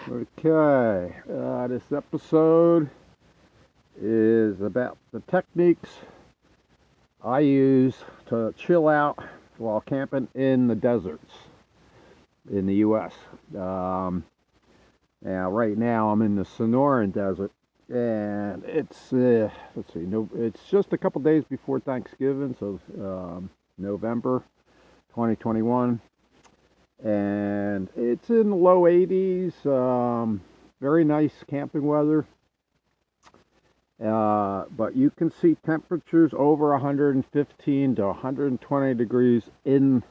Okay, this episode is about the techniques I use to chill out while camping in the deserts in the U.S. Um, Now, right now, I'm in the Sonoran Desert, and it's let's see, no, it's just a couple days before Thanksgiving, so November 2021, and it's in the low 80s. Very nice camping weather. But you can see temperatures over 115 to 120 degrees in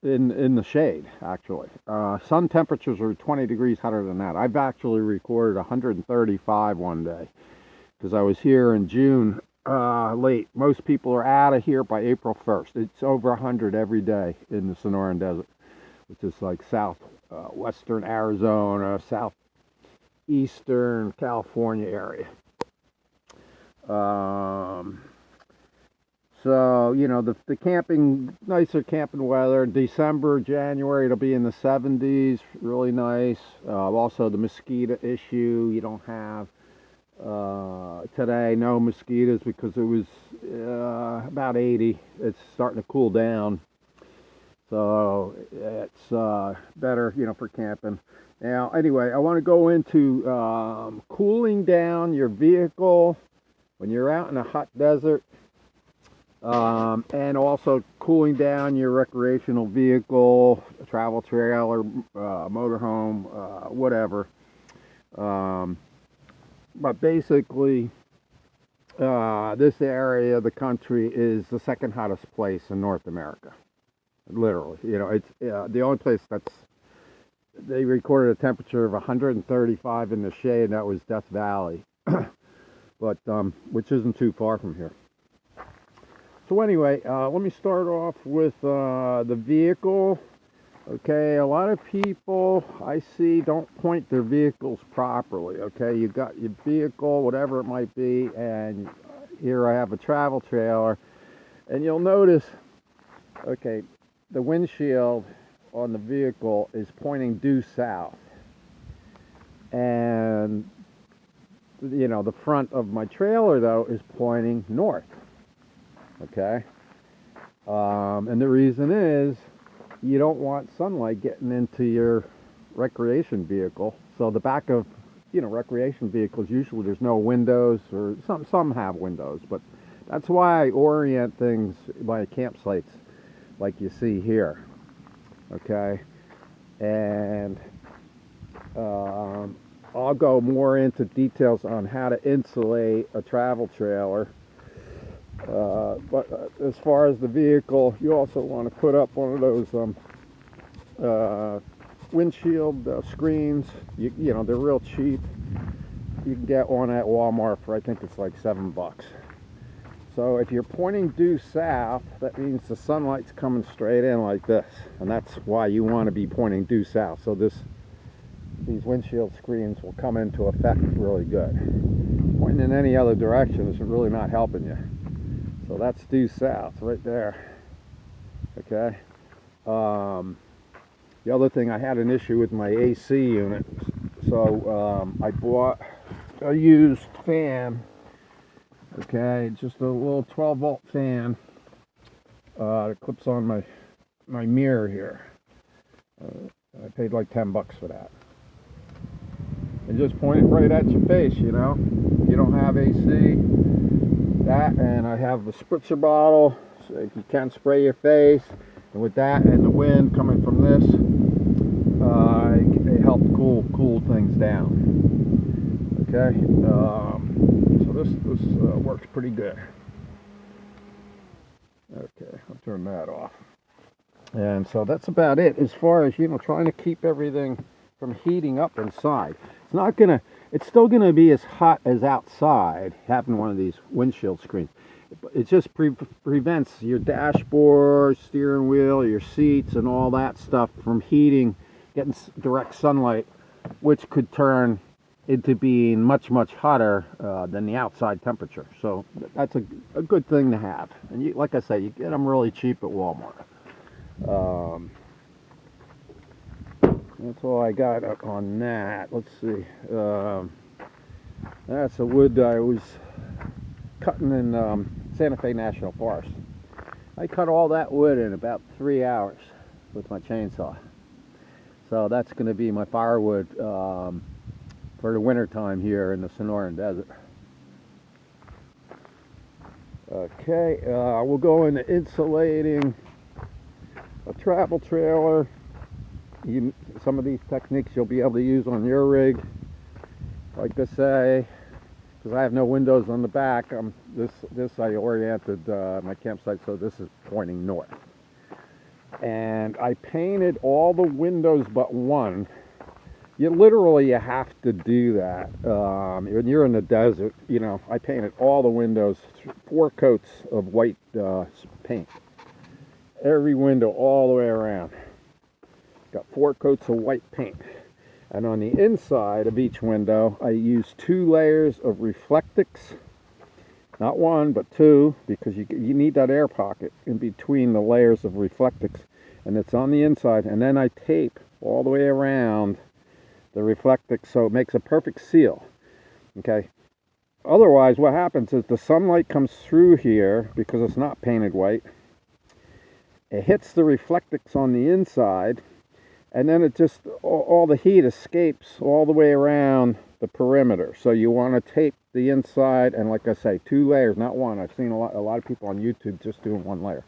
in the shade. Actually, sun temperatures are 20 degrees hotter than that. I've actually recorded 135 one day because I was here in June late. Most people are out of here by April 1st. It's over 100 every day in the Sonoran Desert, which is like south western Arizona, southeastern California area. Um, so, the camping, nicer camping weather. December, January, it'll be in the 70s, really nice. Also, the mosquito issue, you don't have today, no mosquitoes because it was about 80. It's starting to cool down. So, it's better, for camping. Now, anyway, I want to go into cooling down your vehicle when you're out in a hot desert, and also cooling down your recreational vehicle, travel trailer, motorhome, whatever. But basically, this area of the country is the second hottest place in North America. Literally, it's the only place they recorded a temperature of 135 in the shade, and that was Death Valley. But which isn't too far from here. So anyway, let me start off with the vehicle. Okay, a lot of people I see don't point their vehicles properly. Okay, you got your vehicle, whatever it might be, and here I have a travel trailer, and you'll notice, okay, the windshield on the vehicle is pointing due south, and the front of my trailer though is pointing north. Okay, and the reason is you don't want sunlight getting into your recreation vehicle. So the back of recreation vehicles, usually there's no windows, or some have windows, but that's why I orient things by campsites like you see here. Okay, and I'll go more into details on how to insulate a travel trailer. But as far as the vehicle, you also want to put up one of those windshield screens. They're real cheap. You can get one at Walmart for, I think it's like $7. So if you're pointing due south, that means the sunlight's coming straight in like this, and that's why you want to be pointing due south. So these windshield screens will come into effect really good. Pointing in any other direction is really not helping you. So that's due south right there. Okay. The other thing, I had an issue with my AC unit, so I bought a used fan. Okay, just a little 12-volt fan that clips on my mirror here. I paid like $10 for that. And just point it right at your face, you don't have AC. That, and I have the spritzer bottle, so if you can spray your face. And with that and the wind coming from this, it helps cool things down. Okay, so this works pretty good. Okay, I'll turn that off. And so that's about it as far as trying to keep everything from heating up inside. It's still gonna be as hot as outside having one of these windshield screens. It just prevents your dashboard, steering wheel, your seats, and all that stuff from heating, getting direct sunlight, which could turn into being much hotter than the outside temperature. So that's a good thing to have. And like I say, you get them really cheap at Walmart. That's all I got on that. Let's see. That's the wood I was cutting in Santa Fe National Forest. I cut all that wood in about 3 hours with my chainsaw. So that's going to be my firewood for the winter time here in the Sonoran Desert. Okay, we'll go into insulating a travel trailer. Some of these techniques you'll be able to use on your rig. Like I say, because I have no windows on the back, this I oriented my campsite so this is pointing north. And I painted all the windows but one. You have to do that. When you're in the desert, I painted all the windows, 4 coats of white paint. Every window all the way around. Got 4 coats of white paint. And on the inside of each window, I used 2 layers of Reflectix. Not 1, but 2, because you need that air pocket in between the layers of Reflectix. And it's on the inside. And then I tape all the way around the Reflectix so it makes a perfect seal. Okay. Otherwise, what happens is the sunlight comes through here because it's not painted white. It hits the Reflectix on the inside, and then it just, all the heat escapes all the way around the perimeter. So you want to tape the inside, and like I say, 2 layers, not 1. I've seen a lot of people on YouTube just doing 1 layer.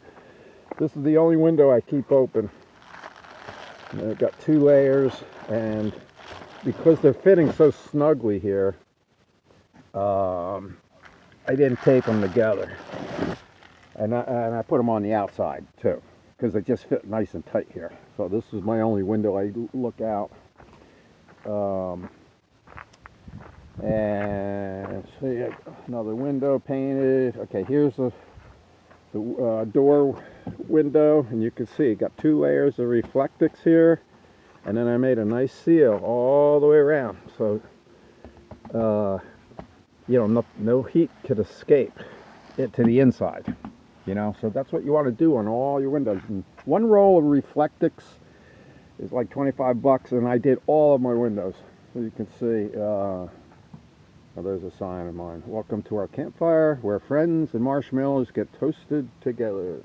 This is the only window I keep open. And I've got 2 layers, and because they're fitting so snugly here, I didn't tape them together. And I put them on the outside too, because they just fit nice and tight here. So this is my only window I look out. And see, another window painted. Okay, here's the door window, and you can see it got 2 layers of Reflectix here, and then I made a nice seal all the way around. So, no heat could escape it to the inside. So that's what you want to do on all your windows. And 1 roll of Reflectix is like $25, and I did all of my windows. So you can see, there's a sign of mine. Welcome to our campfire, where friends and marshmallows get toasted together.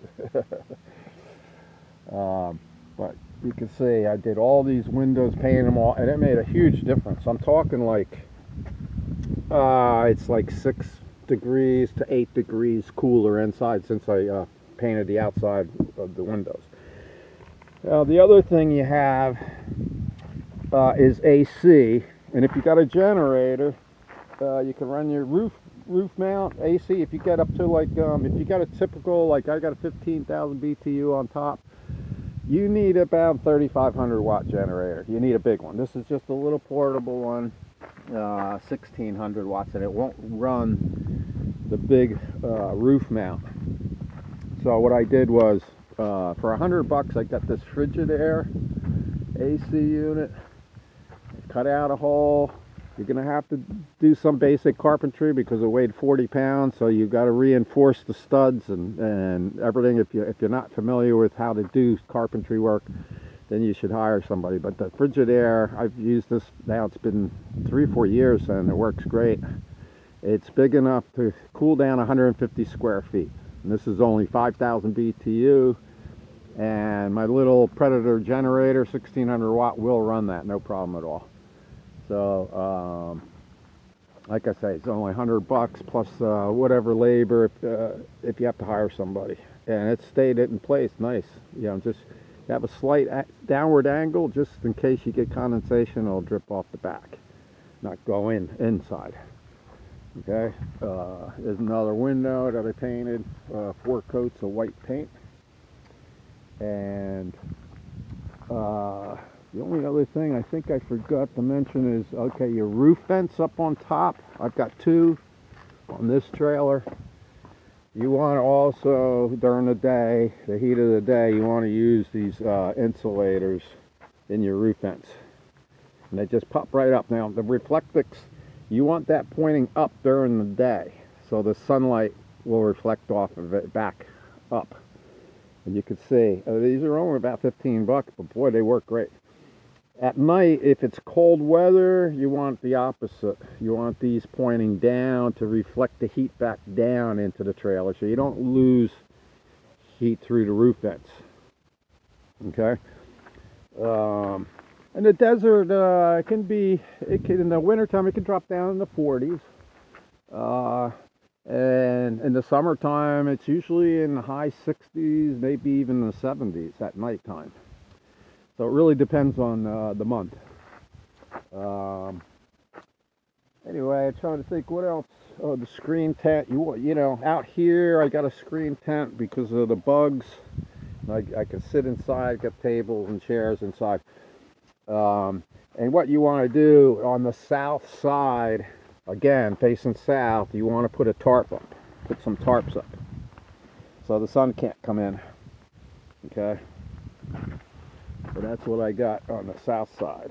But you can see I did all these windows, painted them all, and it made a huge difference. I'm talking like, it's like 6 degrees to 8 degrees cooler inside since I painted the outside of the windows. Now the other thing you have is AC, and if you got a generator, you can run your roof mount AC. If you get up to like, if you got a typical, like I got a 15,000 BTU on top, you need about 3,500 watt generator. You need a big one. This is just a little portable one, 1,600 watts, and it won't run the big roof mount. So what I did was, for $100, I got this Frigidaire AC unit. Cut out a hole. You're going to have to do some basic carpentry because it weighed 40 pounds, so you've got to reinforce the studs and everything. If you're not familiar with how to do carpentry work, then you should hire somebody. But the Frigidaire, I've used this now, it's been 3 or 4 years, and it works great. It's big enough to cool down 150 square feet. And this is only 5,000 BTU, and my little Predator generator, 1,600 watt, will run that, no problem at all. So, like I say, it's only $100 plus whatever labor if you have to hire somebody, and it stayed in place nice. Just have a slight downward angle just in case you get condensation. It'll drip off the back, not go inside. Okay, there's another window that I painted, 4 coats of white paint, and the only other thing I think I forgot to mention is, okay, your roof vents up on top. I've got 2 on this trailer. You want to also, during the day, the heat of the day, you want to use these insulators in your roof vents. And they just pop right up. Now, the Reflectix, you want that pointing up during the day, so the sunlight will reflect off of it back up. And you can see, these are only about $15, but boy, they work great. At night, if it's cold weather, you want the opposite. You want these pointing down to reflect the heat back down into the trailer so you don't lose heat through the roof vents. Okay? In the desert, in the wintertime, it can drop down in the 40s. And in the summertime, it's usually in the high 60s, maybe even the 70s at nighttime. So it really depends on the month. Anyway, I'm trying to think what else. Oh, the screen tent. You know, out here I got a screen tent because of the bugs. I can sit inside, got tables and chairs inside. And what you want to do on the south side, again facing south, you want to put a tarp up. Put some tarps up so the sun can't come in. Okay. So that's what I got on the south side,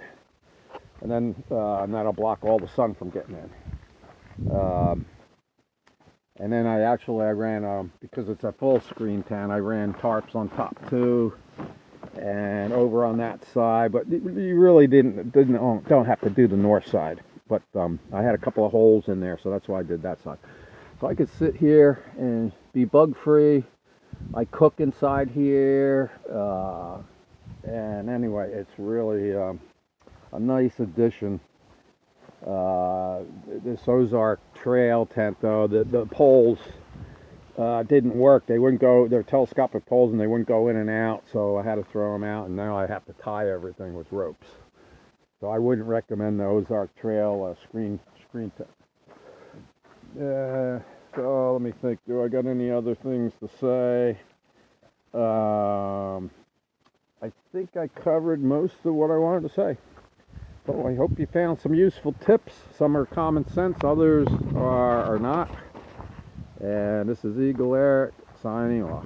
and then that'll block all the sun from getting in. And then I ran because it's a full screen tent. I ran tarps on top too, and over on that side. But you really don't have to do the north side. But I had a couple of holes in there, so that's why I did that side. So I could sit here and be bug free. I cook inside here. And anyway, it's really a nice addition. This Ozark Trail tent, though, the poles didn't work. They wouldn't go. They're telescopic poles, and they wouldn't go in and out. So I had to throw them out, and now I have to tie everything with ropes. So I wouldn't recommend the Ozark Trail screen tent. So let me think. Do I got any other things to say? I think I covered most of what I wanted to say. So I hope you found some useful tips. Some are common sense, others are not. And this is Eagle Eric signing off.